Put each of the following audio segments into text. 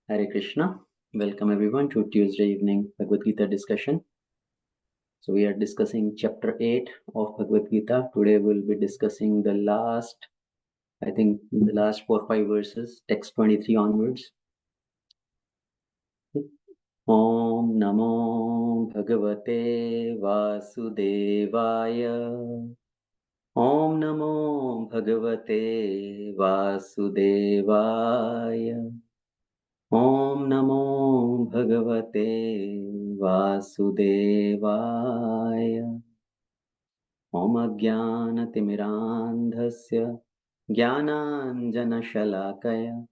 Hare Krishna. Welcome everyone to Tuesday evening Bhagavad Gita discussion. So we are discussing chapter 8 of Bhagavad Gita. Today we'll be discussing the last 4-5 verses, text 23 onwards. Om Namo Bhagavate Vasudevaya. Om Namo Bhagavate Vasudevaya. Om Namo Bhagavate Vasudevaya. Om Ajnanatimidandhasya Jnananjanashalakaya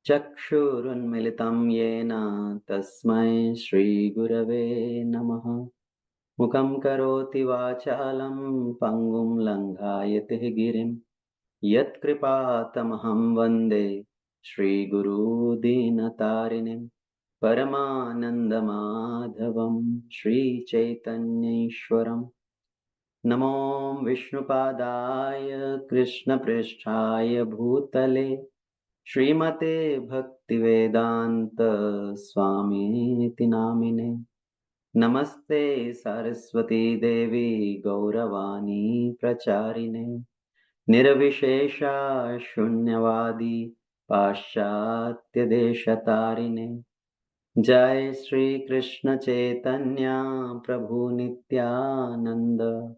Chakshurunmilitam Yena Tasmai Shri Gurave Namaha. Mukam Karoti Vachalam Pangum Langhayate Girim Yat Kripatamaham Vande Shri Guru Dinatarinim Paramanandamadhavam Shri Chaitanyeshwaram. Namo Vishnupadaya Krishna Pristhaya Bhutale Srimate Bhaktivedanta Swami Namine. Namaste Saraswati Devi Gauravani Pracharine Nirvishesha Shunyavadi Paschatya Deshatarine. Jai Shri Krishna Chaitanya Prabhu Nityananda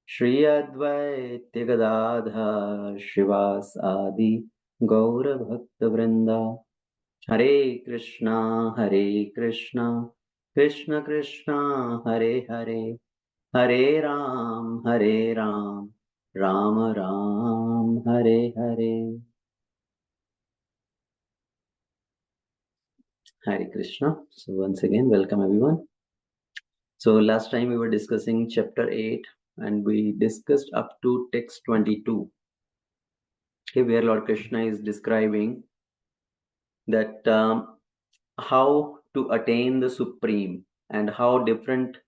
Shri Advaita Gadadhar Shivas Adi Gaura Bhakta Vrinda. Hare Krishna Krishna Krishna Hare Hare Hare Ram Ram Ram Hare Hare. Hare Krishna. So once again, welcome everyone. So last time we were discussing chapter 8 and we discussed up to text 22. Okay, where Lord Krishna is describing that how to attain the Supreme and how different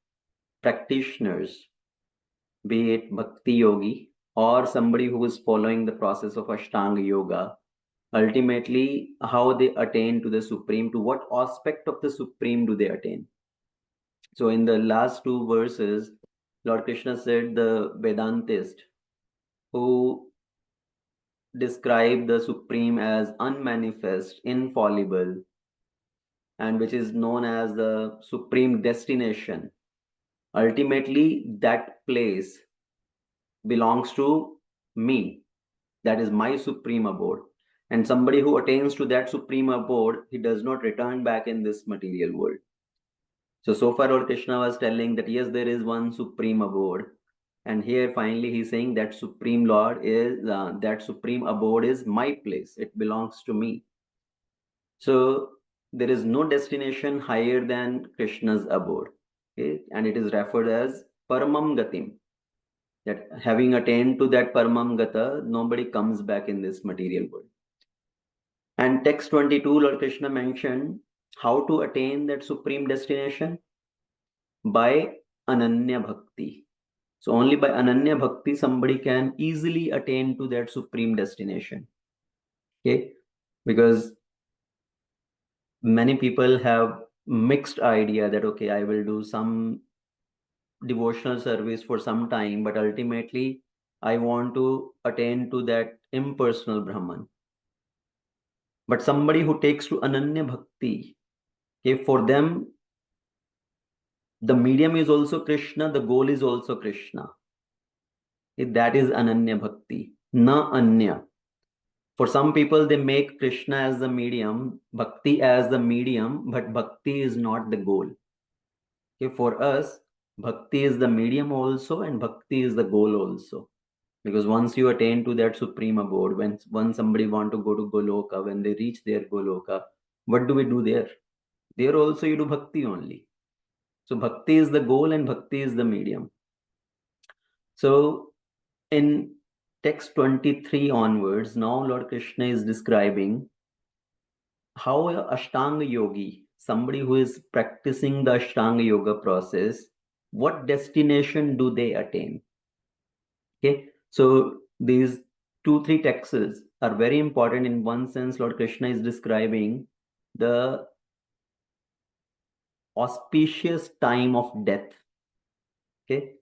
practitioners, be it Bhakti Yogi or somebody who is following the process of Ashtanga Yoga, ultimately how they attain to the Supreme, to what aspect of the Supreme do they attain. So in the last two verses, Lord Krishna said the Vedantist who describe the Supreme as unmanifest, infallible, and which is known as the Supreme destination. Ultimately, that place belongs to me. That is my Supreme abode. And somebody who attains to that Supreme abode, he does not return back in this material world. So far Lord Krishna was telling that yes, there is one Supreme abode. And here finally he's saying that Supreme Lord is, that Supreme abode is my place. It belongs to me. So there is no destination higher than Krishna's abode. Okay? And it is referred as Paramam Gatim. That having attained to that Paramam Gata, nobody comes back in this material world. And text 22, Lord Krishna mentioned how to attain that supreme destination by Ananya Bhakti. So only by Ananya Bhakti somebody can easily attain to that supreme destination. Okay, because many people have mixed idea that okay, I will do some devotional service for some time, but ultimately I want to attain to that impersonal Brahman. But somebody who takes to Ananya Bhakti, okay, for them the medium is also Krishna, the goal is also Krishna. Okay, that is Ananya Bhakti, na anya. For some people, they make Krishna as the medium, Bhakti as the medium, but Bhakti is not the goal. Okay, for us, Bhakti is the medium also, and Bhakti is the goal also. Because once you attain to that supreme abode, when somebody want to go to Goloka, when they reach their Goloka, what do we do there? There also you do Bhakti only. So Bhakti is the goal and Bhakti is the medium. So in text 23 onwards, now Lord Krishna is describing how a Ashtanga Yogi, somebody who is practicing the Ashtanga Yoga process, what destination do they attain? Okay, so these 2-3 texts are very important. In one sense, Lord Krishna is describing the auspicious time of death. Okay,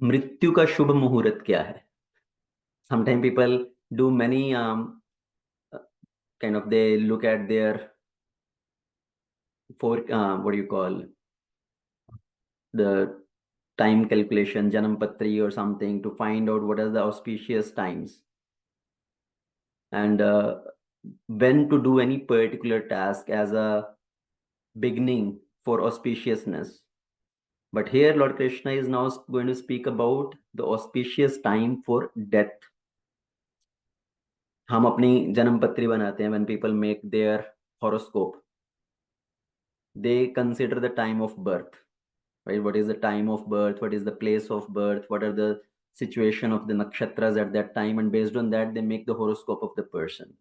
मृत्यु का शुभ मुहूर्त क्या है? Sometimes people do many kind of, they look at their what do you call, the time calculation, Janampatri or something, to find out what are the auspicious times and when to do any particular task as a beginning for auspiciousness. But here Lord Krishna is now going to speak about the auspicious time for death. हम अपनी जन्मपत्री बनाते हैं, when people make their horoscope, they consider the time of birth, right? What is the time of birth? What is the place of birth? What are the situation of the nakshatras at that time? And based on that, they make the horoscope of the person.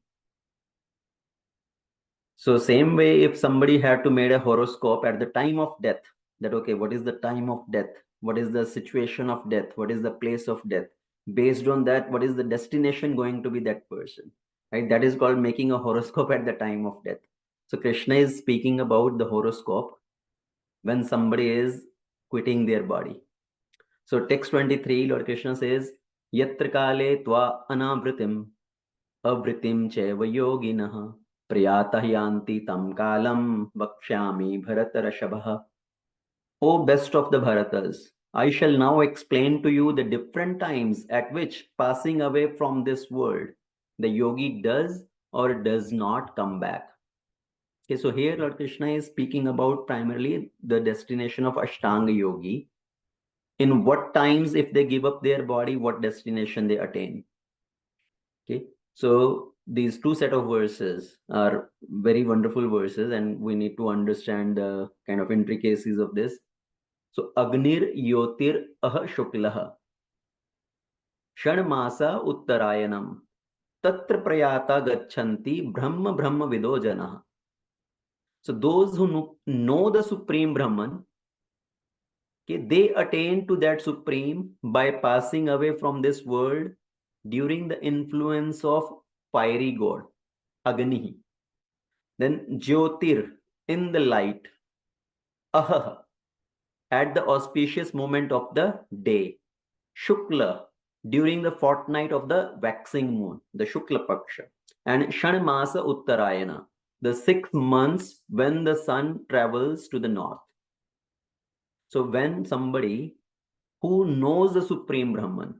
So same way, if somebody had to make a horoscope at the time of death, that okay, what is the time of death? What is the situation of death? What is the place of death? Based on that, what is the destination going to be that person, right? That is called making a horoscope at the time of death. So Krishna is speaking about the horoscope when somebody is quitting their body. So text 23, Lord Krishna says, Yatra kale tva anavritim avritim cheva yoginah priyatah yanti tam kalam vakshyami bharatarashabha. O best of the Bharatas, I shall now explain to you the different times at which, passing away from this world, the yogi does or does not come back. Okay, so here Lord Krishna is speaking about primarily the destination of Ashtanga Yogi. In what times, if they give up their body, what destination they attain. Okay, so these two set of verses are very wonderful verses, and we need to understand the kind of intricacies of this. So Agnir Yotir Aha Shuklaha Shanmasa Uttarayanam Tatra Prayata Gachanti Brahma Brahma Vido Janaha. So those who know the Supreme Brahman, okay, they attain to that Supreme by passing away from this world during the influence of fiery god, Agni. Then Jyotir, in the light, Ahah, at the auspicious moment of the day, Shukla, during the fortnight of the waxing moon, the Shukla Paksha, and Shanmasa Uttarayana, the 6 months when the sun travels to the north. So when somebody who knows the Supreme Brahman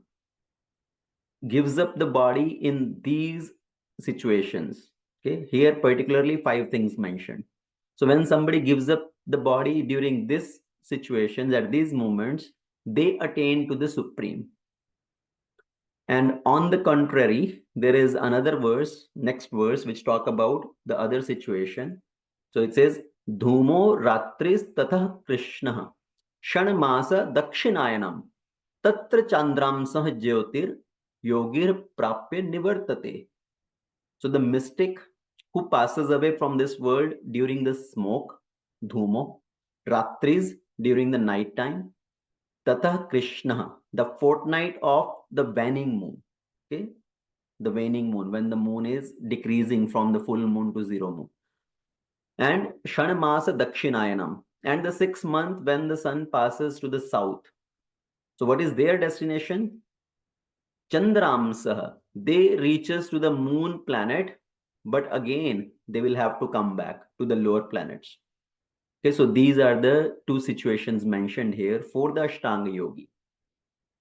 gives up the body in these situations, okay, here particularly 5 things mentioned. So when somebody gives up the body during this situations, at these moments, they attain to the Supreme. And on the contrary, there is another verse, next verse, which talk about the other situation. So it says, Dhumo ratris tatah Krishna Shanmasa Dakshinayanam Tatra Chandram Sah Jyotir Yogir Prapya Nivartate. So the mystic who passes away from this world during the smoke, Dhumo, Ratris, during the night time, Tata Krishna, the fortnight of the waning moon. Okay, the waning moon, when the moon is decreasing from the full moon to zero moon. And Shanmasa Dakshinayanam, and the 6th month when the sun passes to the south. So what is their destination? Chandramsaha, they reaches to the moon planet, but again they will have to come back to the lower planets. Okay, so these are the 2 situations mentioned here for the Ashtanga Yogi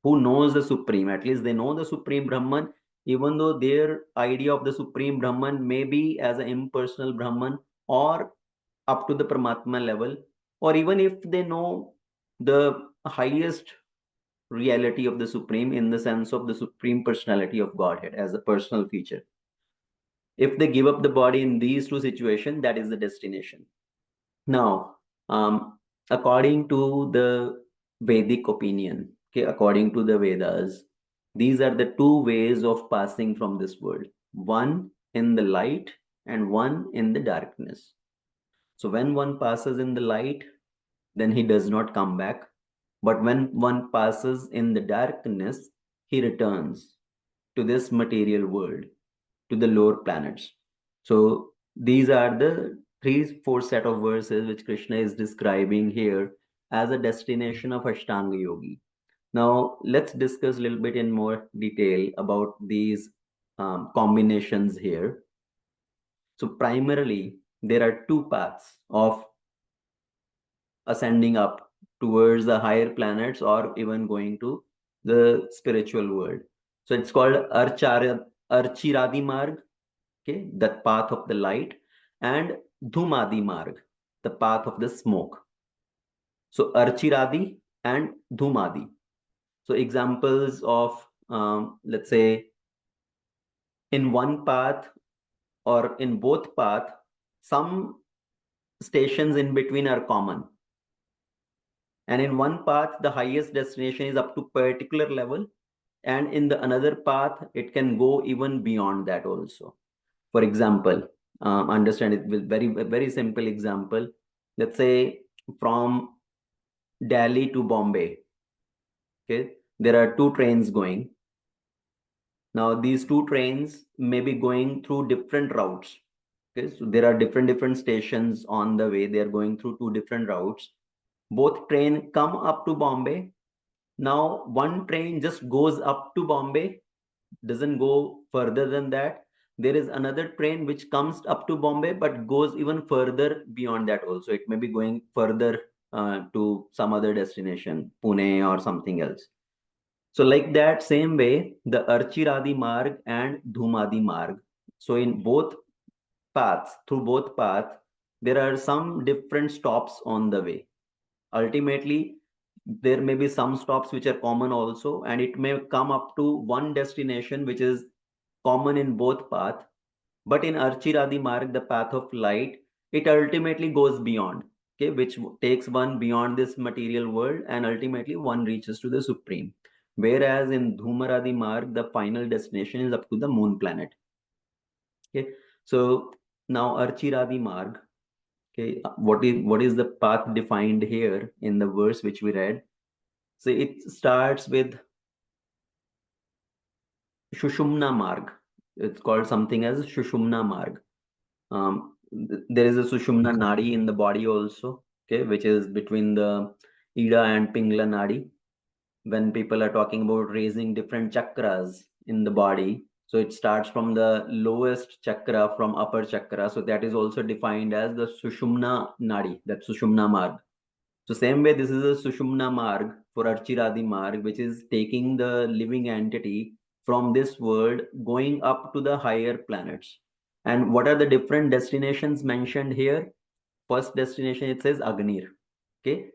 who knows the Supreme. At least they know the Supreme Brahman, even though their idea of the Supreme Brahman may be as an impersonal Brahman or up to the Paramatma level, or even if they know the highest reality of the Supreme in the sense of the Supreme Personality of Godhead as a personal feature. If they give up the body in these 2 situations, that is the destination. Now, according to the Vedic opinion, okay, according to the Vedas, these are the 2 ways of passing from this world. One in the light and one in the darkness. So when one passes in the light, then he does not come back. But when one passes in the darkness, he returns to this material world, to the lower planets. So these are the 3-4 set of verses which Krishna is describing here as a destination of Ashtanga Yogi. Now, let's discuss a little bit in more detail about these combinations here. So, primarily, there are two paths of ascending up towards the higher planets or even going to the spiritual world. So, it's called Archiradi Marg, okay, that path of the light, and Dhumadi Marg, the path of the smoke. So, Archiradi and Dhumadi. So examples of, let's say, in one path or in both path, some stations in between are common. And in one path, the highest destination is up to particular level. And in the another path, it can go even beyond that also. For example, understand it with very simple example. Let's say from Delhi to Bombay, okay, there are two trains going. Now, these two trains may be going through different routes. Okay, so there are different stations on the way. They are going through two different routes. Both train come up to Bombay. Now, one train just goes up to Bombay, doesn't go further than that. There is another train which comes up to Bombay, but goes even further beyond that also. It may be going further to some other destination, Pune or something else. So like that same way, the Archiradi Marg and Dhumadi Marg. So in both paths, through both paths, there are some different stops on the way. Ultimately, there may be some stops which are common also, and it may come up to one destination which is common in both paths. But in Archiradi Marg, the path of light, it ultimately goes beyond, okay, which takes one beyond this material world, and ultimately one reaches to the supreme. Whereas in Dhumaradi Marg, the final destination is up to the moon planet. Okay, so now Archiradi Marg. Okay, what is the path defined here in the verse which we read? So it starts with Shushumna Marg. It's called something as Shushumna Marg. There is a Sushumna Nadi in the body also, okay, which is between the Ida and Pingla Nadi. When people are talking about raising different chakras in the body, so it starts from the lowest chakra from upper chakra. So that is also defined as the Sushumna Nadi, that Sushumna Marg. So same way, this is a Sushumna Marg for Archiradi Marg, which is taking the living entity from this world going up to the higher planets. And what are the different destinations mentioned here? First destination, it says Agnir. Okay.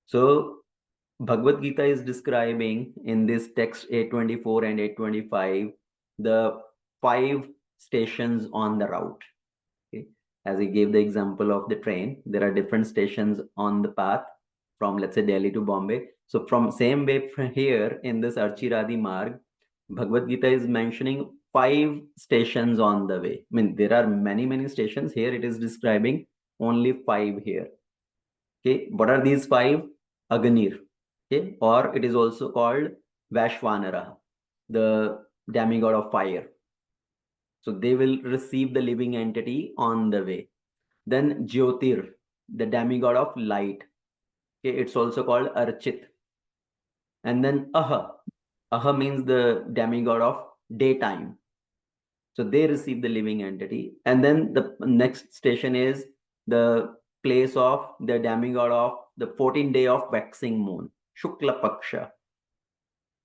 So Bhagavad Gita is describing in this text 824 and 825 the 5 stations on the route. Okay. As he gave the example of the train, there are different stations on the path from, let's say, Delhi to Bombay. So from same way from here in this Archiradi Marg, Bhagavad Gita is mentioning 5 stations on the way. I mean, there are many stations here. It is describing only 5 here. Okay, what are these 5? Aganir. Okay, or it is also called Vashvanara, the demigod of fire. So they will receive the living entity on the way. Then Jyotir, the demigod of light. Okay, it's also called Archit. And then Aha. Aha means the demigod of daytime. So they receive the living entity. And then the next station is the place of the demigod of the 14th day of waxing moon, Shukla Paksha.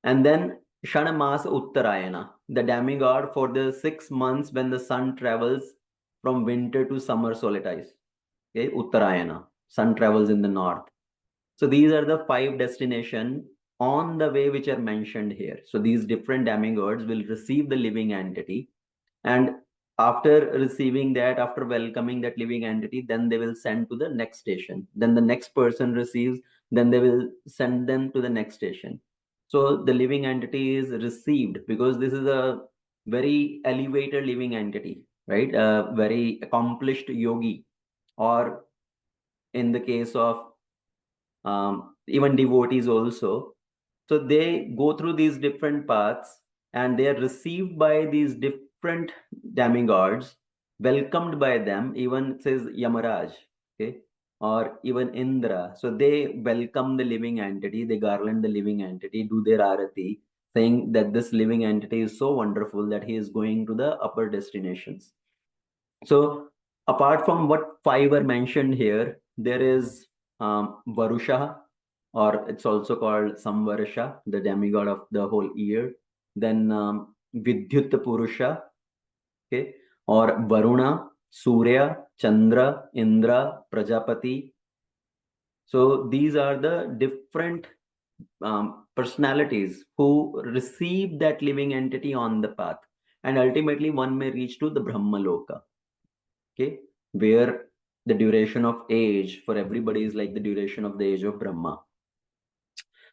And then Shanamas Uttarayana, the demigod for the 6 months when the sun travels from winter to summer solstice. Okay, Uttarayana, sun travels in the north. So these are the 5 destinations on the way which are mentioned here. So these different demigods will receive the living entity, and after receiving that, after welcoming that living entity, then they will send to the next station. Then the next person receives, then they will send them to the next station. So the living entity is received because this is a very elevated living entity, right? A very accomplished yogi, or in the case of even devotees also. So they go through these different paths and they are received by these different demigods. welcomed by them, even it says Yamaraj, okay, or even Indra. So they welcome the living entity, they garland the living entity, do their arati, saying that this living entity is so wonderful that he is going to the upper destinations. So apart from what five are mentioned here, there is Varusha, or it's also called Samvarsha, the demigod of the whole year. Then Vidyut Purusha, okay, or Varuna, Surya, Chandra, Indra, Prajapati. So these are the different personalities who receive that living entity on the path, and ultimately one may reach to the Brahma Loka, okay, where the duration of age for everybody is like the duration of the age of Brahma.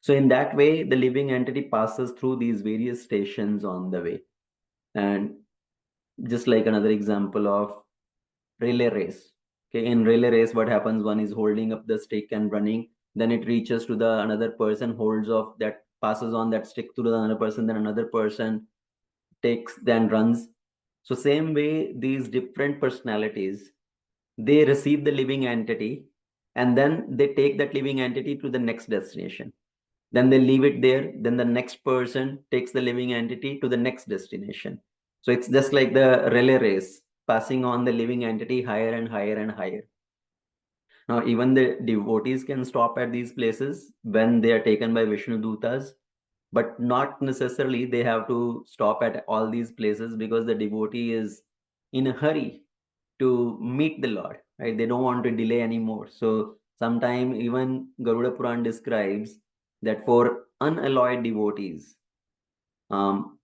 So in that way, the living entity passes through these various stations on the way. And just like another example of relay race. Okay, in relay race, what happens? One is holding up the stick and running, then it reaches to the another person, holds off that, passes on that stick to the another person, then another person takes, then runs. So same way, these different personalities, they receive the living entity, and then they take that living entity to the next destination. Then they leave it there, then the next person takes the living entity to the next destination. So it's just like the relay race, passing on the living entity higher and higher and higher. Now even the devotees can stop at these places when they are taken by Vishnu Dutas, but not necessarily they have to stop at all these places, because the devotee is in a hurry to meet the Lord, right? They don't want to delay anymore. So sometime even Garuda Puran describes that for unalloyed devotees, um,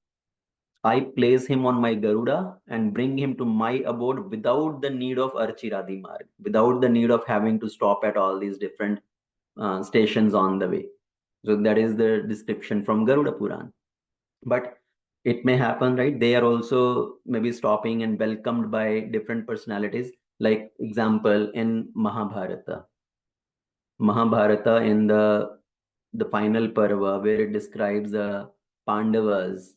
I place him on my Garuda and bring him to my abode without the need of Archiradi Marg, without the need of having to stop at all these different stations on the way. So that is the description from Garuda Puran. But it may happen, right? They are also maybe stopping and welcomed by different personalities. Like example in Mahabharata. Mahabharata, in the final parva, where it describes the Pandavas,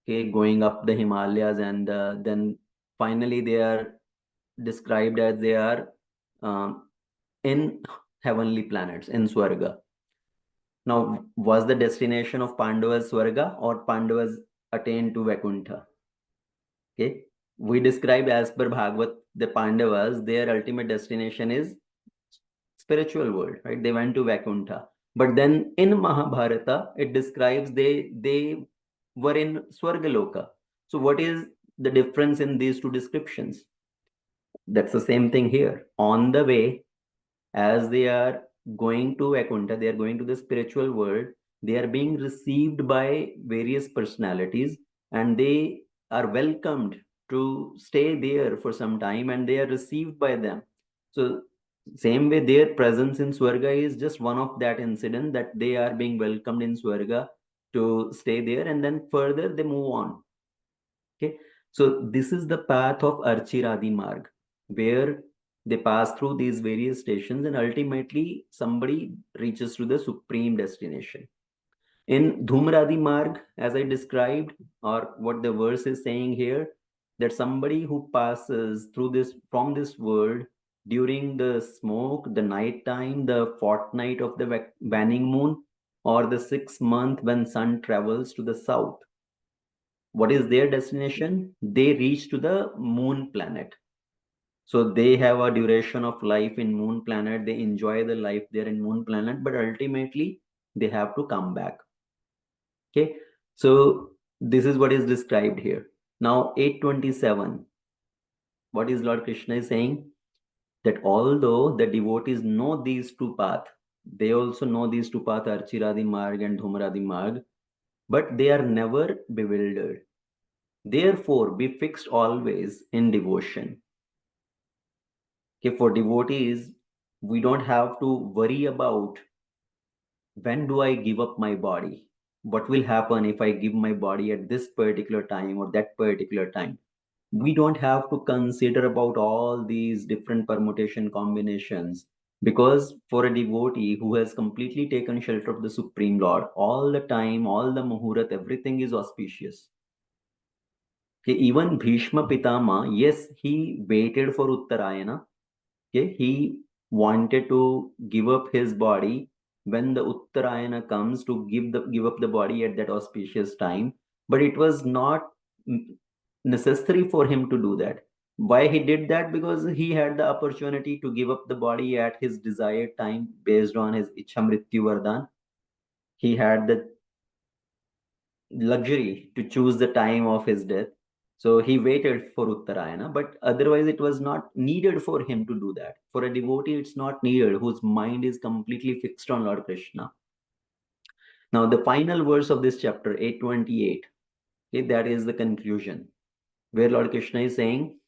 okay, going up the Himalayas, and then finally they are described as they are um, in heavenly planets in Swarga. Now, was the destination of Pandavas Swarga, or Pandavas attained to Vaikuntha? Okay, we describe as per Bhagavad the Pandavas, their ultimate destination is spiritual world, right? They went to Vaikuntha. But then in Mahabharata, it describes they were in Swargaloka. So what is the difference in these two descriptions? That's the same thing here. On the way, as they are going to Vaikuntha, they are going to the spiritual world, they are being received by various personalities, and they are welcomed to stay there for some time, and they are received by them. So same way, their presence in Swarga is just one of that incident, that they are being welcomed in Swarga to stay there, and then further they move on. Okay, so this is the path of Archiradi Marg, where they pass through these various stations and ultimately somebody reaches to the supreme destination. In Dhumradi Marg, as I described, or what the verse is saying here, that somebody who passes through this from this world during the smoke, the night time, the fortnight of the waning moon, or the 6 month when sun travels to the south, what is their destination? They reach to the moon planet. So they have a duration of life in moon planet. They enjoy the life there in moon planet, but ultimately they have to come back. Okay. So this is what is described here. Now 827. What is Lord Krishna is saying? That although the devotees know these two paths, they also know these two paths, Archiradi Marg and Dhumradi Marg, but they are never bewildered. Therefore, be fixed always in devotion. Okay, for devotees, we don't have to worry about when do I give up my body? What will happen if I give my body at this particular time or that particular time? We don't have to consider about all these different permutation combinations, because for a devotee who has completely taken shelter of the Supreme Lord, all the time, all the muhurat, everything is auspicious. Okay, even Bhishma Pitama, yes, he waited for Uttarayana. Okay, he wanted to give up his body when the Uttarayana comes to give up the body at that auspicious time. But it was not necessary for him to do that. Why he did that? Because he had the opportunity to give up the body at his desired time based on his Ichha Mrityu Vardhan. He had the luxury to choose the time of his death. So he waited for Uttarayana, but otherwise it was not needed for him to do that. For a devotee, it's not needed, whose mind is completely fixed on Lord Krishna. Now, the final verse of this chapter, 828, okay, that is the conclusion, where Lord Krishna is saying,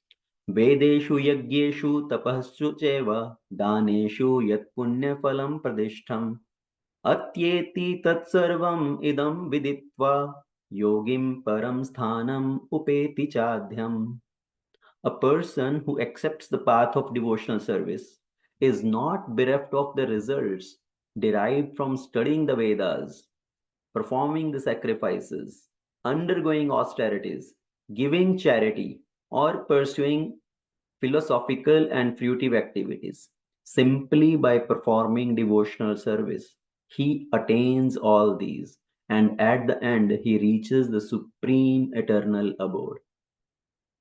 Vedeshu yagyeshu tapaschu cheva daneshu yat punya phalam pradishtham Atyeti tatsarvam idam viditva yogim param sthanam upeti chadhyam. A person who accepts the path of devotional service is not bereft of the results derived from studying the Vedas, performing the sacrifices, undergoing austerities, giving charity, or pursuing philosophical and fruitive activities. Simply by performing devotional service, he attains all these, and at the end, he reaches the supreme eternal abode.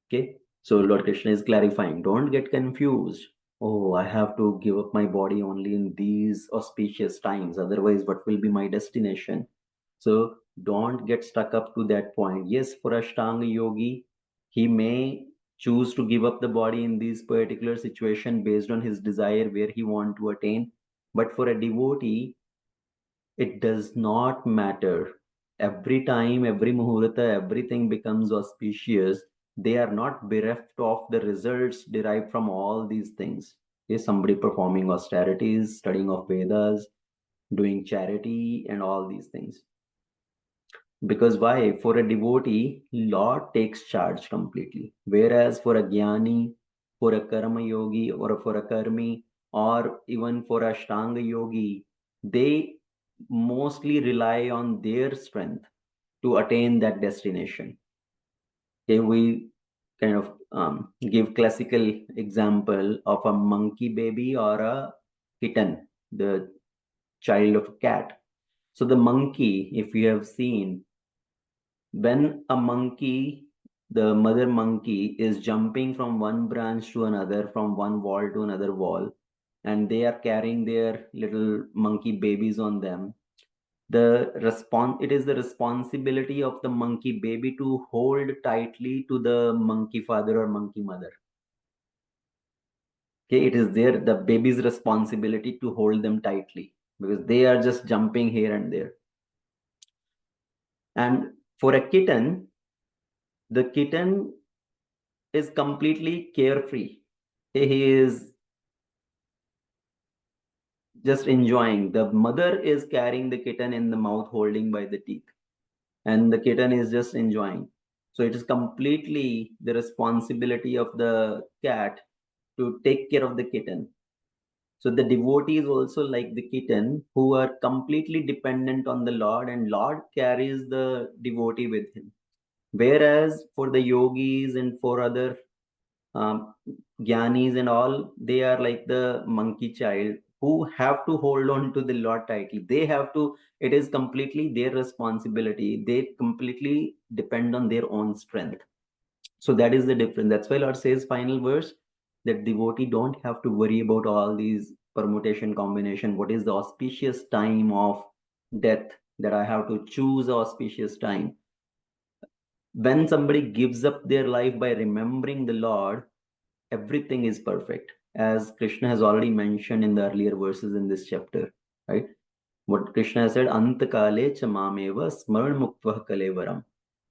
Okay, so Lord Krishna is clarifying, don't get confused. Oh, I have to give up my body only in these auspicious times, otherwise, what will be my destination? So don't get stuck up to that point. Yes, for Ashtanga yogi, he may choose to give up the body in this particular situation based on his desire where he want to attain. But for a devotee, it does not matter. Every time, every muhurta, everything becomes auspicious. They are not bereft of the results derived from all these things. Is somebody performing austerities, studying of Vedas, doing charity, and all these things. Because why? For a devotee, Lord takes charge completely. Whereas for a jnani, for a karma yogi, or for a karmi, or even for a ashtanga yogi, they mostly rely on their strength to attain that destination. Okay, we kind of give classical example of a monkey baby or a kitten, the child of a cat. So the monkey, if you have seen, when a monkey, the mother monkey, is jumping from one branch to another, from one wall to another wall, and they are carrying their little monkey babies on them, it is the responsibility of the monkey baby to hold tightly to the monkey father or monkey mother. Okay, it is the baby's responsibility to hold them tightly because they are just jumping here and there. And for a kitten, the kitten is completely carefree. He is just enjoying. The mother is carrying the kitten in the mouth, holding by the teeth, and the kitten is just enjoying. So it is completely the responsibility of the cat to take care of the kitten. So the devotees also like the kitten who are completely dependent on the Lord, and Lord carries the devotee with him. Whereas for the yogis and for other um, Gyanis and all, they are like the monkey child who have to hold on to the Lord tightly. They have to, it is completely their responsibility. They completely depend on their own strength. So that is the difference. That's why Lord says, final verse, that devotee don't have to worry about all these permutation combination. What is the auspicious time of death, that I have to choose auspicious time? When somebody gives up their life by remembering the Lord, everything is perfect, as Krishna has already mentioned in the earlier verses in this chapter, right? What Krishna has said, antakale chamameva smaran muktva kalevaram.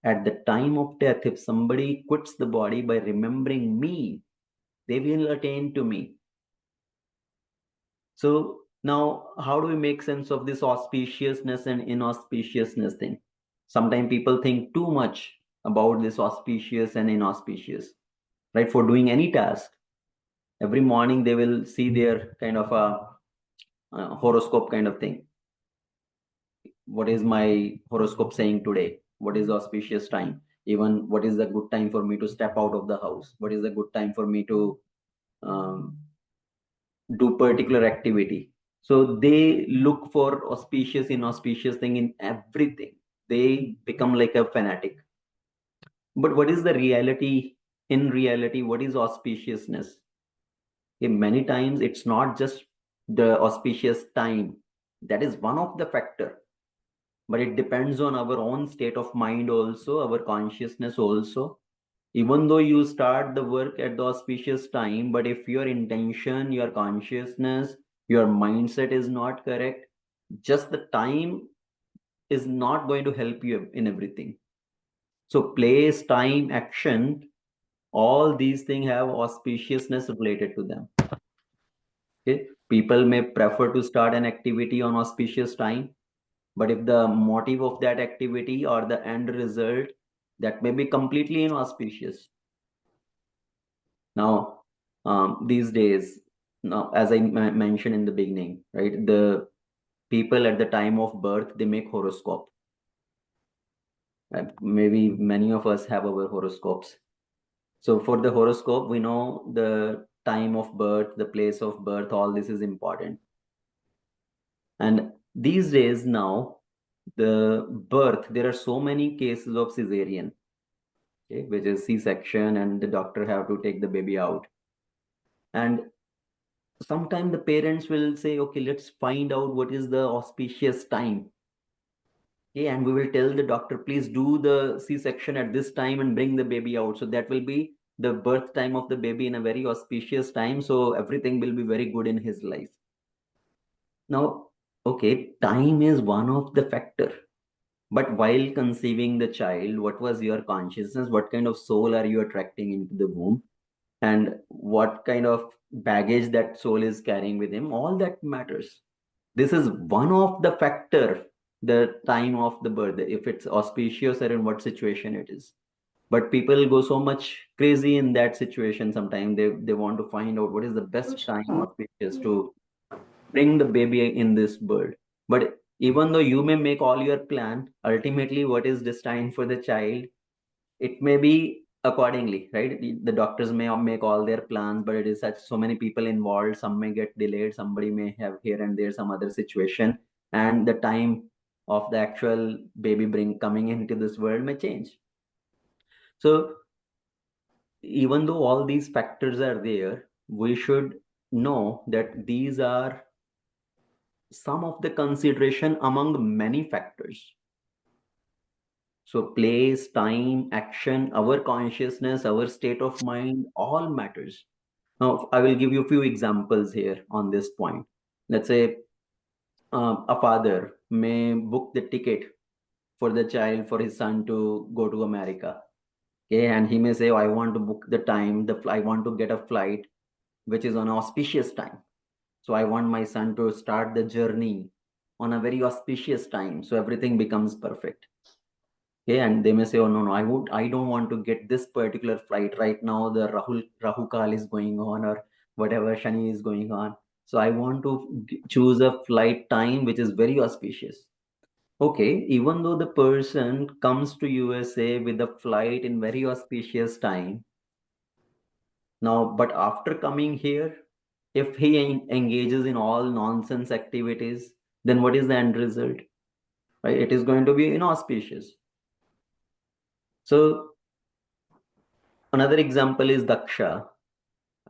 At the time of death, if somebody quits the body by remembering me, they will attain to me. So now, how do we make sense of this auspiciousness and inauspiciousness thing? Sometimes people think too much about this auspicious and inauspicious, right? For doing any task, every morning they will see their kind of a horoscope kind of thing. What is my horoscope saying today? What is the auspicious time? Even what is the good time for me to step out of the house? What is the good time for me to do particular activity? So they look for auspicious, inauspicious thing in everything. They become like a fanatic. But what is the reality? In reality, what is auspiciousness? Okay, many times it's not just the auspicious time. That is one of the factor, but it depends on our own state of mind also, our consciousness also. Even though you start the work at the auspicious time, but if your intention, your consciousness, your mindset is not correct, just the time is not going to help you in everything. So place, time, action, all these things have auspiciousness related to them. Okay, people may prefer to start an activity on auspicious time, but if the motive of that activity or the end result, that may be completely inauspicious. Now, these days, now as I mentioned in the beginning, right, the people at the time of birth, they make horoscope. Maybe many of us have our horoscopes. So for the horoscope, we know the time of birth, the place of birth, all this is important. And these days now, the birth, there are so many cases of cesarean, okay, which is C-section, and the doctor have to take the baby out. And sometimes the parents will say, okay, let's find out what is the auspicious time. Okay, and we will tell the doctor, please do the C-section at this time and bring the baby out. So that will be the birth time of the baby in a very auspicious time. So everything will be very good in his life. Now, okay, time is one of the factor. But while conceiving the child, what was your consciousness? What kind of soul are you attracting into the womb? And what kind of baggage that soul is carrying with him? All that matters. This is one of the factor, the time of the birth, if it's auspicious or in what situation it is. But people go so much crazy in that situation. Sometimes they want to find out what is the best time auspicious to bring the baby in this world. But even though you may make all your plan, ultimately what is destined for the child, it may be accordingly, right? The doctors may make all their plans, but it is such so many people involved. Some may get delayed, somebody may have here and there some other situation, and the time of the actual baby bring coming into this world may change. So even though all these factors are there, we should know that these are some of the consideration among many factors. So place, time, action, our consciousness, our state of mind, all matters. Now, I will give you a few examples here on this point. Let's say a father may book the ticket for the child, for his son to go to America. Okay, and he may say, oh, I want to book the time, I want to get a flight which is on auspicious time. So I want my son to start the journey on a very auspicious time. So everything becomes perfect. Okay, and they may say, oh no, I don't want to get this particular flight right now. The Rahu Kal is going on, or whatever Shani is going on. So I want to choose a flight time which is very auspicious. Okay, even though the person comes to USA with a flight in very auspicious time, now, but after coming here, if he engages in all nonsense activities, then what is the end result? Right? It is going to be inauspicious. So another example is Daksha.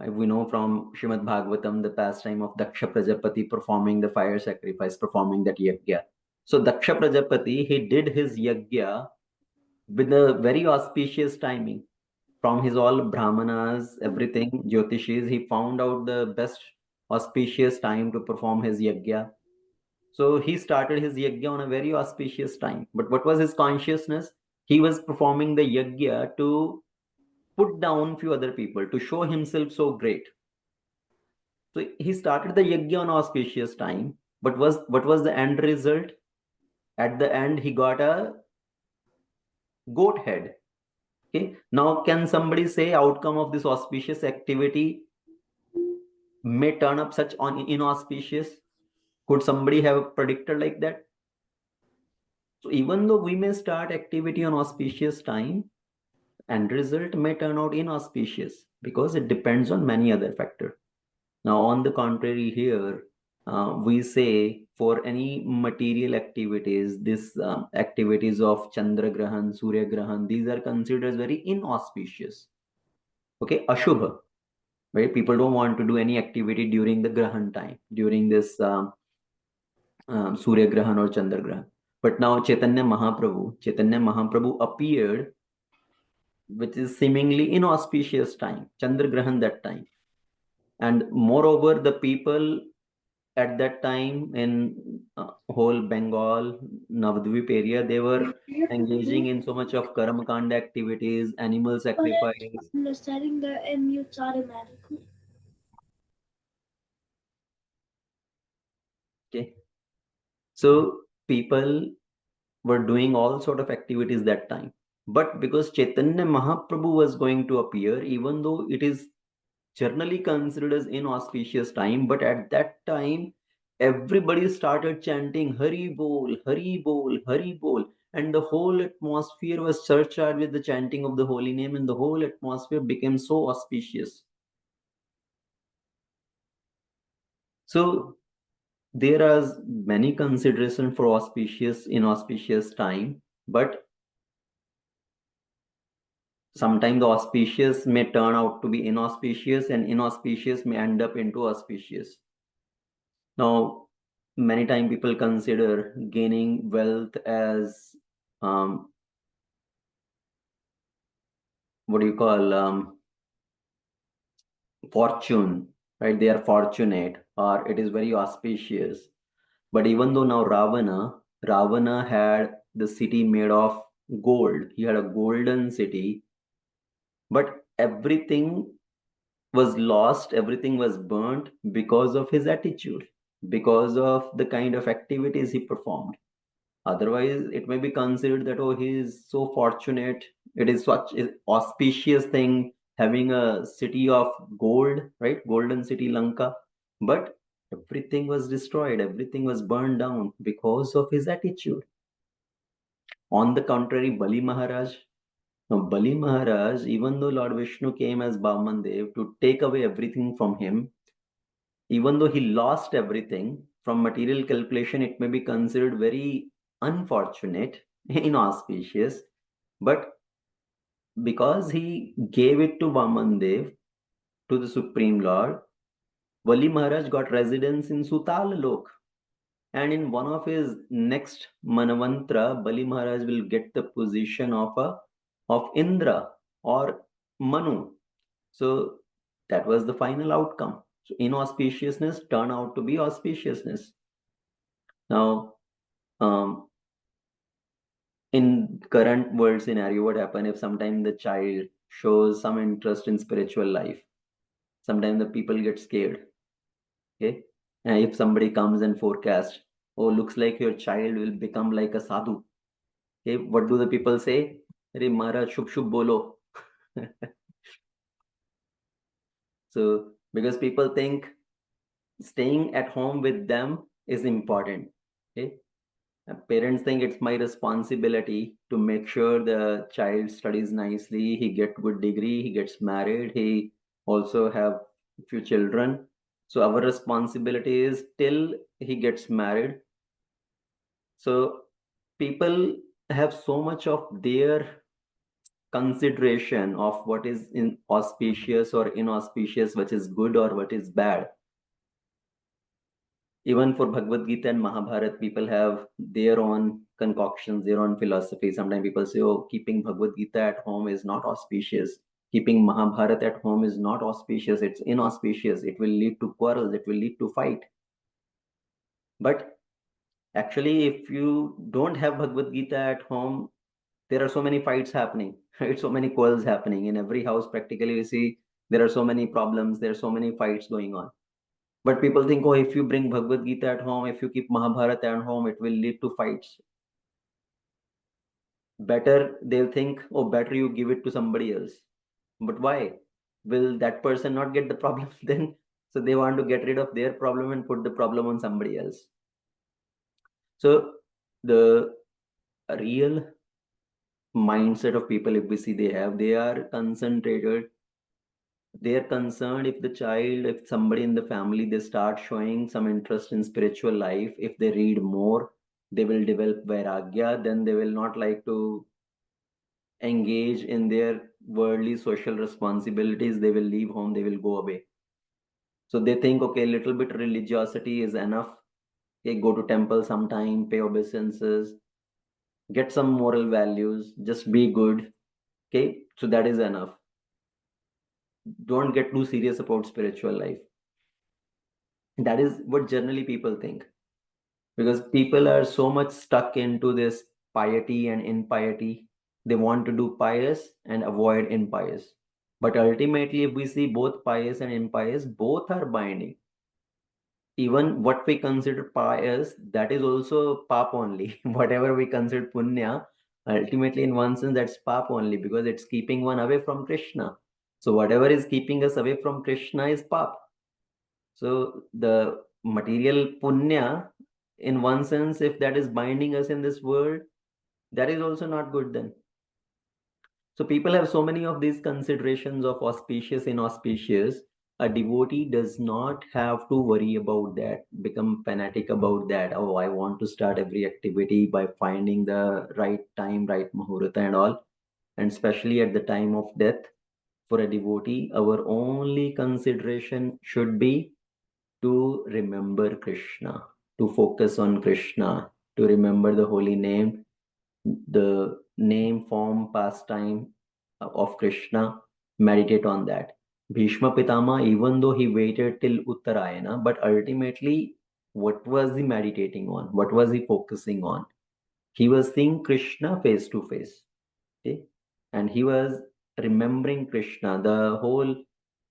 We know from Srimad Bhagavatam the pastime of Daksha Prajapati performing the fire sacrifice, performing that yajna. So Daksha Prajapati, he did his yajna with a very auspicious timing. From his all brahmanas, everything, jyotishis, he found out the best auspicious time to perform his yajna. So he started his yajna on a very auspicious time. But what was his consciousness? He was performing the yajna to put down few other people, to show himself so great. So he started the yajna on auspicious time. But what was the end result? At the end, he got a goat head. Okay. Now, can somebody say outcome of this auspicious activity may turn up such on inauspicious? Could somebody have predicted like that? So even though we may start activity on auspicious time, end result may turn out inauspicious because it depends on many other factors. Now, on the contrary, here we say for any material activities, this activities of Chandra Grahan, Surya Grahan, these are considered as very inauspicious. Okay, Ashubha, right? People don't want to do any activity during the Grahan time, during this Surya Grahan or Chandra Grahan. But now Chaitanya Mahaprabhu appeared, which is seemingly inauspicious time, Chandra Grahan that time. And moreover, the people at that time in whole Bengal, Navadvip area, they were engaging in so much of karma kanda activities, animal sacrifice. Understanding the mutes automatically. Okay, so people were doing all sort of activities that time. But because Chaitanya Mahaprabhu was going to appear, even though it is generally considered as inauspicious time, but at that time everybody started chanting Hari Bol, Hari Bol, Hari Bol, and the whole atmosphere was surcharged with the chanting of the holy name, and the whole atmosphere became so auspicious. So there are many considerations for auspicious, inauspicious time, but sometimes the auspicious may turn out to be inauspicious, and inauspicious may end up into auspicious. Now, many times people consider gaining wealth as what do you call fortune, right? They are fortunate, or it is very auspicious. But even though now Ravana had the city made of gold, he had a golden city, but everything was lost, everything was burnt because of his attitude, because of the kind of activities he performed. Otherwise, it may be considered that, oh, he is so fortunate. It is such an auspicious thing having a city of gold, right? Golden city Lanka. But everything was destroyed, everything was burned down because of his attitude. On the contrary, Bali Maharaj, even though Lord Vishnu came as Bhaman Dev to take away everything from him, even though he lost everything from material calculation, it may be considered very unfortunate, inauspicious, but because he gave it to Vamandev, to the Supreme Lord, Vali Maharaj got residence in Sutal Lok. And in one of his next Manavantra, Bali Maharaj will get the position of Indra or Manu. So that was the final outcome. So inauspiciousness turned out to be auspiciousness. Now, in current world scenario, what happen if sometimes the child shows some interest in spiritual life? Sometimes the people get scared. Okay, and if somebody comes and forecast, oh, looks like your child will become like a sadhu. Okay, what do the people say? Re Maharaj, shubh shubh bolo. So because people think staying at home with them is important. Okay, parents think it's my responsibility to make sure the child studies nicely, he get good degree, he gets married, he also have few children. So our responsibility is till he gets married. So people have so much of their consideration of what is in auspicious or inauspicious, what is good or what is bad. Even for Bhagavad Gita and Mahabharata, people have their own concoctions, their own philosophy. Sometimes people say, oh, keeping Bhagavad Gita at home is not auspicious. Keeping Mahabharata at home is not auspicious. It's inauspicious. It will lead to quarrels. It will lead to fight. But actually, if you don't have Bhagavad Gita at home, there are so many fights happening, right? So many quarrels happening in every house. Practically, you see there are so many problems. There are so many fights going on. But people think, oh, if you bring Bhagavad Gita at home, if you keep Mahabharata at home, it will lead to fights. Better, they'll think, oh, better you give it to somebody else. But why? Will that person not get the problem then? So they want to get rid of their problem and put the problem on somebody else. So the real mindset of people, if we see they are concentrated. They are concerned if the child, if somebody in the family, they start showing some interest in spiritual life, if they read more, they will develop vairagya, then they will not like to engage in their worldly social responsibilities, they will leave home, they will go away. So they think, okay, little bit religiosity is enough. Okay, go to temple sometime, pay obeisances, get some moral values, just be good. Okay, so that is enough. Don't get too serious about spiritual life. That is what generally people think, because people are so much stuck into this piety and impiety. They want to do pious and avoid impious. But ultimately, if we see both pious and impious, both are binding. Even what we consider pious, that is also pap only. Whatever we consider punya, ultimately, in one sense, that's pap only, because it's keeping one away from Krishna. So whatever is keeping us away from Krishna is pap. So the material punya, in one sense, if that is binding us in this world, that is also not good then. So people have so many of these considerations of auspicious, inauspicious. A devotee does not have to worry about that, become fanatic about that. Oh, I want to start every activity by finding the right time, right muhurta and all. And especially at the time of death, for a devotee, our only consideration should be to remember Krishna, to focus on Krishna, to remember the holy name, the name, form, pastime of Krishna, meditate on that. Bhishma Pitama, even though he waited till Uttarayana, but ultimately, what was he meditating on? What was he focusing on? He was seeing Krishna face to face. Okay? And he was remembering Krishna, the whole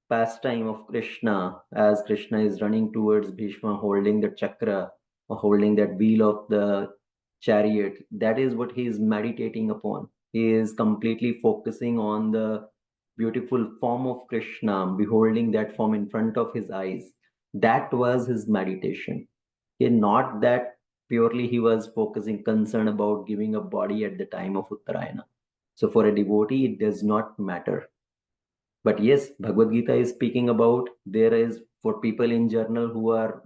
pastime of Krishna, as Krishna is running towards Bhishma, holding the chakra or holding that wheel of the chariot. That is what he is meditating upon. He is completely focusing on the beautiful form of Krishna, beholding that form in front of his eyes. That was his meditation. Not that purely he was focusing, concerned about giving a body at the time of Uttarayana. So for a devotee, it does not matter. But yes, Bhagavad Gita is speaking about, there is for people in general who are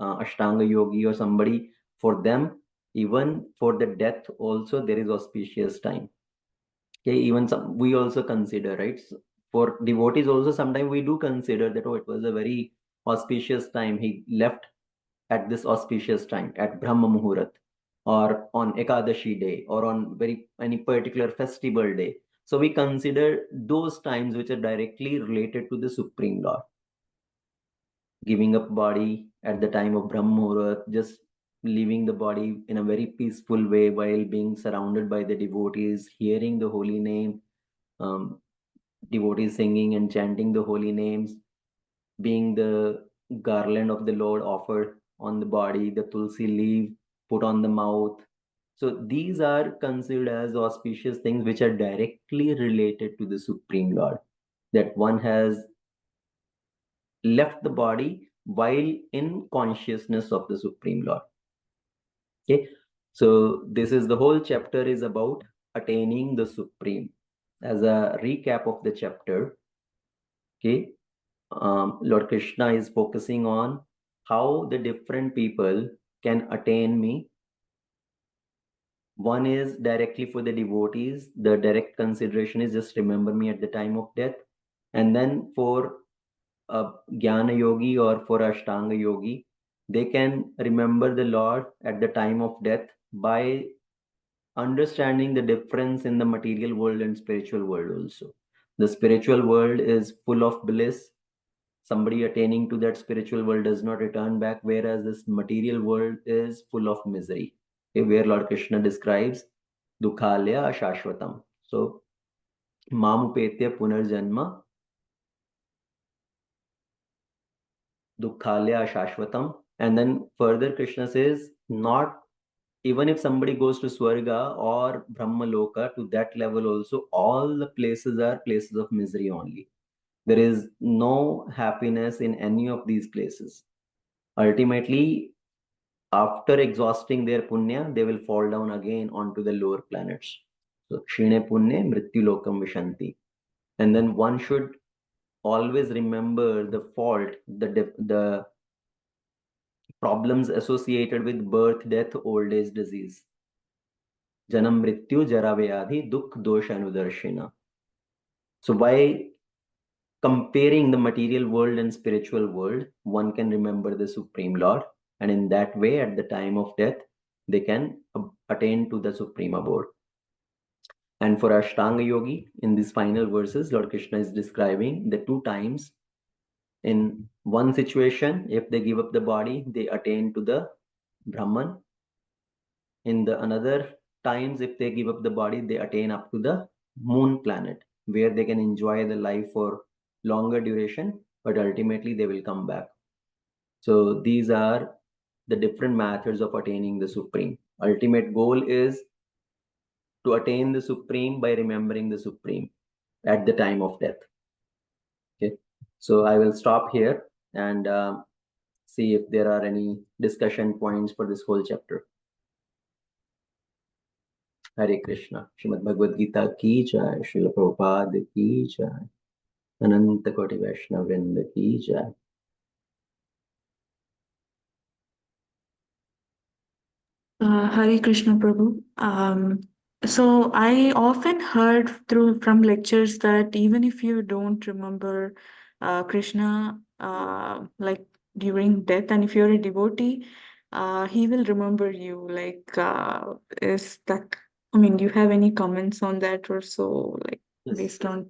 Ashtanga yogi or somebody, for them, even for the death also, there is auspicious time. Okay, even some we also consider, right? So for devotees also, sometimes we do consider that, oh, it was a very auspicious time. He left at this auspicious time, at Brahma Muhurat, or on Ekadashi day, or on very any particular festival day. So we consider those times which are directly related to the Supreme Lord. Giving up body at the time of Brahma Muhurat, just leaving the body in a very peaceful way while being surrounded by the devotees, hearing the holy name, um, devotees singing and chanting the holy names, being the garland of the Lord offered on the body, the tulsi leaf put on the mouth. So these are considered as auspicious things which are directly related to the Supreme Lord. That one has left the body while in consciousness of the Supreme Lord. Okay. So this is the whole chapter is about attaining the Supreme. As a recap of the chapter, okay, Lord Krishna is focusing on how the different people can attain me. One is directly for the devotees. The direct consideration is just remember me at the time of death. And then for a Jnana yogi or for Ashtanga yogi, they can remember the Lord at the time of death by understanding the difference in the material world and spiritual world also. The spiritual world is full of bliss. Somebody attaining to that spiritual world does not return back, whereas this material world is full of misery. Okay, where Lord Krishna describes dukhalya ashashvatam. So mamupetya punarjanma dukhalya ashashvatam. And then further Krishna says, not even if somebody goes to Swarga or Brahma Loka, to that level also, all the places are places of misery only. There is no happiness in any of these places. Ultimately, after exhausting their punya, they will fall down again onto the lower planets. So Kshine Punye Mrityu Lokam Vishanti. And then one should always remember the fault, the problems associated with birth, death, old age, disease. Janam Mrityu Jara Vyadhi Dukh Dosh Anudarshina. So by comparing the material world and spiritual world, one can remember the Supreme Lord, and in that way, at the time of death, they can attain to the Supreme Abode. And for Ashtanga Yogi, in these final verses, Lord Krishna is describing the two times. In one situation, if they give up the body, they attain to the Brahman. In the another times, if they give up the body, they attain up to the moon planet, where they can enjoy the life for longer duration, but ultimately they will come back. So these are the different methods of attaining the Supreme. Ultimate goal is to attain the Supreme by remembering the Supreme at the time of death. Okay, so I will stop here and see if there are any discussion points for this whole chapter. Hare Krishna. Srimad Bhagavad Gita Ki Jai. Srila Prabhupada Ki Jai. Ananta Koti Vaishnava Vrinda Ki Jai. Hare Krishna Prabhu. So I often heard through from lectures that even if you don't remember Krishna like during death, and if you're a devotee, he will remember you. Like, is that? I mean, do you have any comments on that or so? Like Yes. based on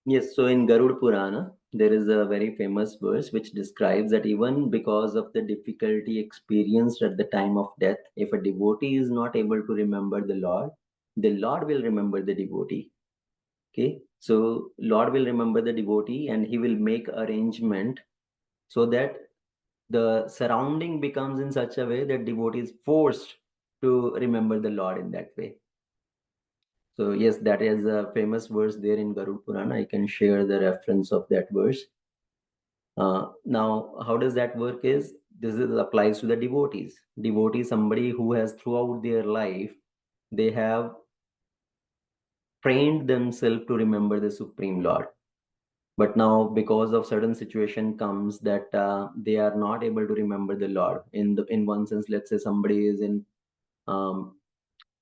Yes, so in Garud Purana, there is a very famous verse which describes that even because of the difficulty experienced at the time of death, if a devotee is not able to remember the Lord will remember the devotee. Okay, so Lord will remember the devotee and he will make arrangement so that the surrounding becomes in such a way that devotee is forced to remember the Lord in that way. So yes, that is a famous verse there in Garud Purana. I can share the reference of that verse. Now, how does that work is, this is, applies to the devotees. Devotee, somebody who has throughout their life, they have trained themselves to remember the Supreme Lord. But now, because of certain situation comes that they are not able to remember the Lord. In one sense, let's say somebody is in um,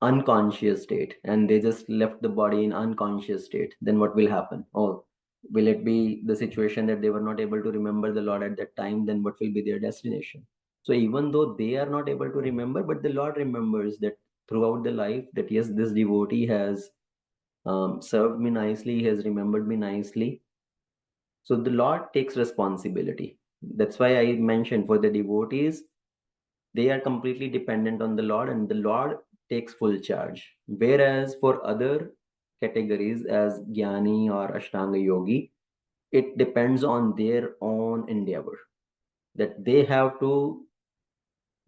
unconscious state and they just left the body in unconscious state, then what will happen? Oh, will it be the situation that they were not able to remember the Lord at that time? Then what will be their destination? So even though they are not able to remember, but the Lord remembers that throughout the life, that yes, this devotee has served me nicely, he has remembered me nicely. So the Lord takes responsibility. That's why I mentioned, for the devotees, they are completely dependent on the Lord and the Lord takes full charge. Whereas for other categories, as Jnani or Ashtanga Yogi, it depends on their own endeavor, that they have to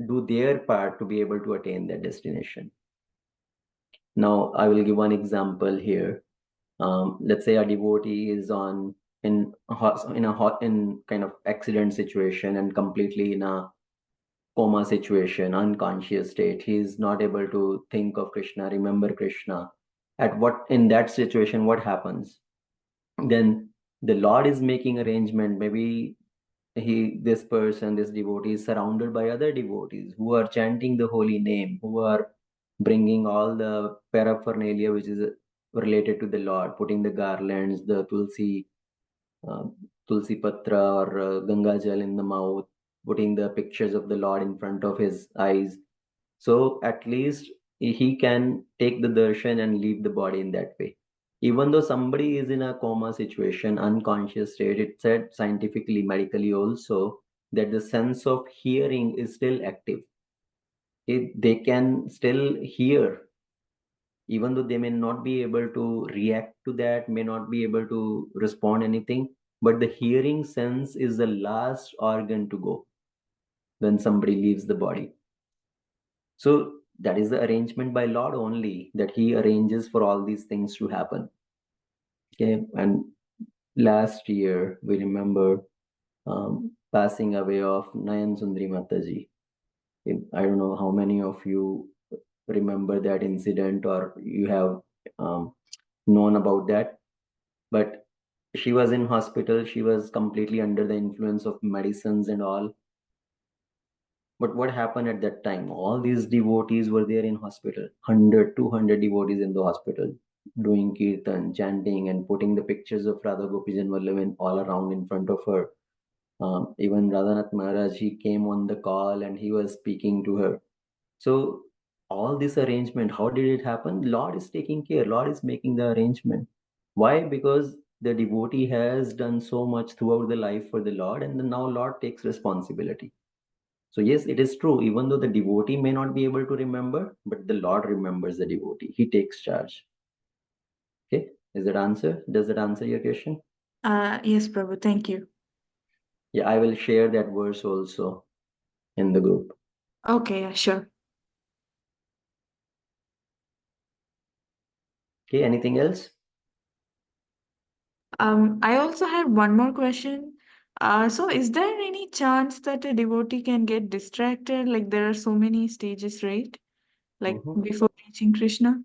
do their part to be able to attain their destination. Now, I will give one example here. Let's say a devotee is in kind of accident situation and completely in a coma situation, unconscious state. He is not able to think of Krishna, remember Krishna. In that situation, what happens? Then the Lord is making arrangement. Maybe this person, this devotee, is surrounded by other devotees who are chanting the holy name, who are bringing all the paraphernalia which is related to the Lord, putting the garlands, the uh, tulsi patra or Ganga Jal in the mouth, putting the pictures of the Lord in front of his eyes. So at least he can take the darshan and leave the body in that way. Even though somebody is in a coma situation, unconscious state, it's said scientifically, medically also, that the sense of hearing is still active. They can still hear, even though they may not be able to react to that, may not be able to respond anything, but the hearing sense is the last organ to go when somebody leaves the body. So that is the arrangement by Lord only, that he arranges for all these things to happen. Okay, and last year we remember passing away of Nayan Sundari Mataji. I don't know how many of you remember that incident or you have known about that. But she was in hospital. She was completely under the influence of medicines and all. But what happened at that time? All these devotees were there in hospital. 100, 200 devotees in the hospital doing kirtan, chanting, and putting the pictures of Radha Gopijan Vallavan all around in front of her. Even Radhanath Maharaj, he came on the call and he was speaking to her. So all this arrangement, how did it happen? Lord is taking care. Lord is making the arrangement. Why? Because the devotee has done so much throughout the life for the Lord, and then now Lord takes responsibility. So yes, it is true. Even though the devotee may not be able to remember, but the Lord remembers the devotee. He takes charge. Okay, is that answer? Does that answer your question? Yes, Prabhu. Thank you. Yeah, I will share that verse also in the group. Okay, yeah, sure. Okay, anything else? I also had one more question. So is there any chance that a devotee can get distracted? Like there are so many stages, right? Like Mhm. before reaching Krishna?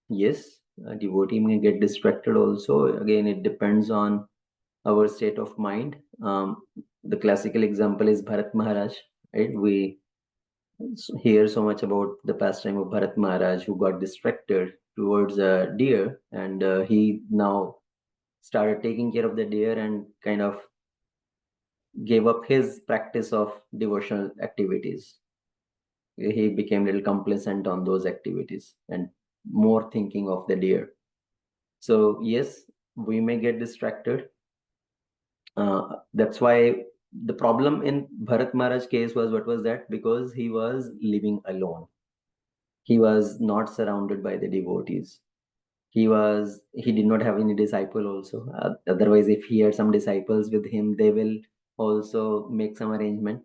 Yes, a devotee may get distracted also. Again, it depends on our state of mind. The classical example is Bharat Maharaj, right? We hear so much about the pastime of Bharat Maharaj, who got distracted towards a deer, and he now started taking care of the deer and kind of gave up his practice of devotional activities. He became a little complacent on those activities and more thinking of the deer. So yes, we may get distracted. That's why the problem in Bharat Maharaj case was, what was that? Because he was living alone. He was not surrounded by the devotees. He did not have any disciple also. Otherwise, if he had some disciples with him, they will also make some arrangement.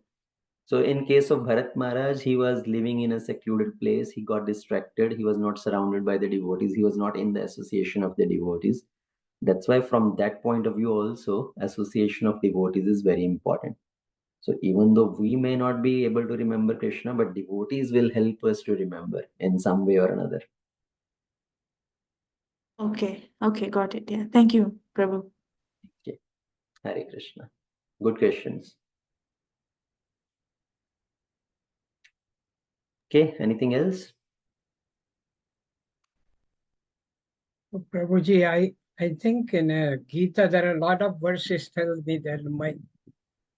So in case of Bharat Maharaj, he was living in a secluded place. He got distracted. He was not surrounded by the devotees. He was not in the association of the devotees. That's why from that point of view also, association of devotees is very important. So even though we may not be able to remember Krishna, but devotees will help us to remember in some way or another. Okay, okay, got it. Yeah, thank you, Prabhu. Okay. Hare Krishna. Good questions. Okay, anything else? So, Prabhuji, I think in Gita there are a lot of verses tell me that my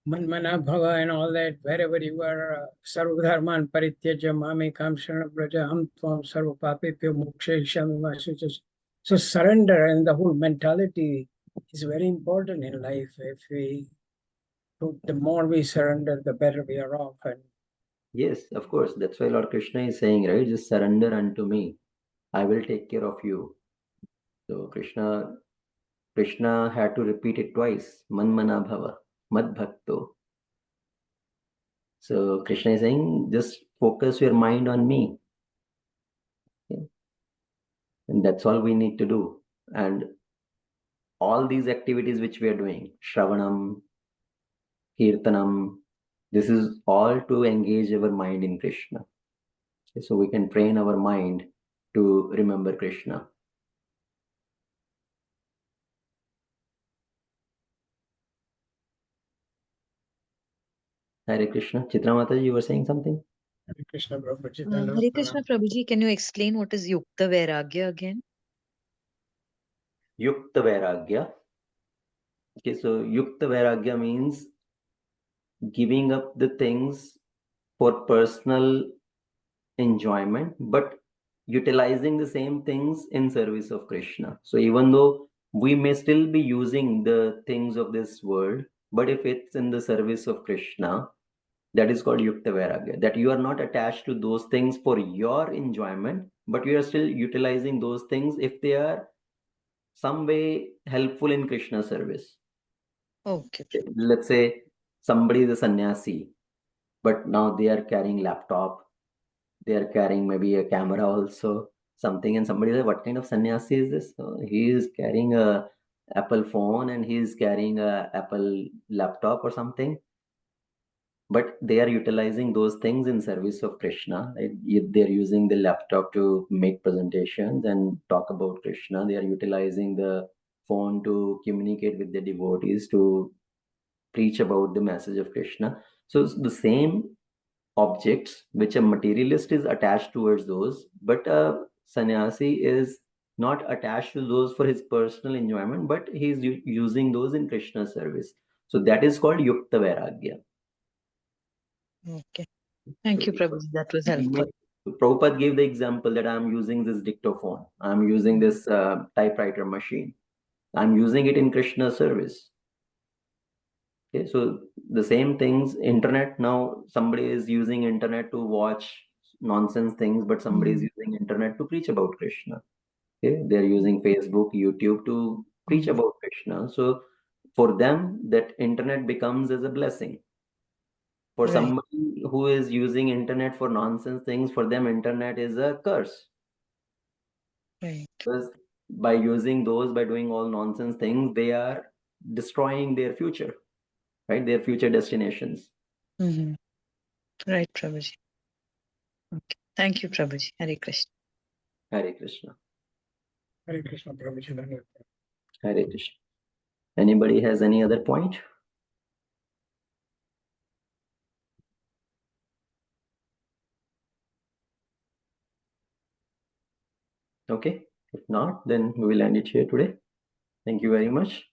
Manmana Bhava and all that, wherever you are, Sarvadharman Parityaja Mame Kamshana Braja Ham Tvam Sarva Papepyo Moksheshami Vasuchas. So surrender and the whole mentality is very important in life. If we, the more we surrender, the better we are off. And Yes, of course. That's why Lord Krishna is saying, right? Just surrender unto me. I will take care of you. So Krishna had to repeat it twice. Manmana bhava, mad bhakto. So Krishna is saying, just focus your mind on me. Okay? And that's all we need to do. And all these activities which we are doing, Shravanam, Kirtanam, this is all to engage our mind in Krishna. Okay? So we can train our mind to remember Krishna. Hare Krishna. Chitra Mataji, you were saying something? Hare Krishna Prabhuji. Hare Krishna Prabhuji, can you explain what is Yukta Vairagya again? Yukta Vairagya. Okay, so Yukta Vairagya means giving up the things for personal enjoyment, but utilizing the same things in service of Krishna. So even though we may still be using the things of this world, but if it's in the service of Krishna, that is called Yukta Vairagya. That you are not attached to those things for your enjoyment, but you are still utilizing those things if they are some way helpful in Krishna service. Okay. Let's say somebody is a sannyasi, but now they are carrying laptop, they are carrying maybe a camera also, something, and somebody says, what kind of sannyasi is this? He is carrying a Apple phone and he is carrying a Apple laptop or something. but they are utilizing those things in service of Krishna. Right? They're using the laptop to make presentations and talk about Krishna. They are utilizing the phone to communicate with the devotees, to preach about the message of Krishna. So it's the same objects which a materialist is attached towards those, but a sannyasi is not attached to those for his personal enjoyment, but he's using those in Krishna's service. So that is called Yukta Vairagya. Okay. Thank you, Prabhuji. That was helpful. Prabhupada gave the example that I'm using this dictaphone, I'm using this typewriter machine, I'm using it in Krishna's service. Okay, so the same things, internet, now somebody is using internet to watch nonsense things, but somebody is using internet to preach about Krishna. Okay, they're using Facebook, YouTube to preach about Krishna. So for them, that internet becomes as a blessing. For Right. somebody who is using internet for nonsense things, for them internet is a curse. Right. Because by using those, by doing all nonsense things, they are destroying their future, right? Their future destinations. Mm-hmm. Right, Prabhuji. Okay. Thank you, Prabhuji. Hare Krishna. Hare Krishna. Hare Krishna, Prabhuji. Hare Krishna. Anybody has any other point? Okay. If not, then we will end it here today. Thank you very much.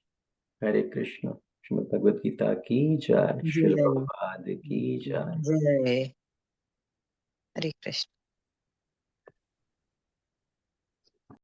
Hare Krishna. Srimad Bhagavad Gita Ki Jai. Srila Jai. Prabhupada Ki Jai. Jai. Hare Krishna.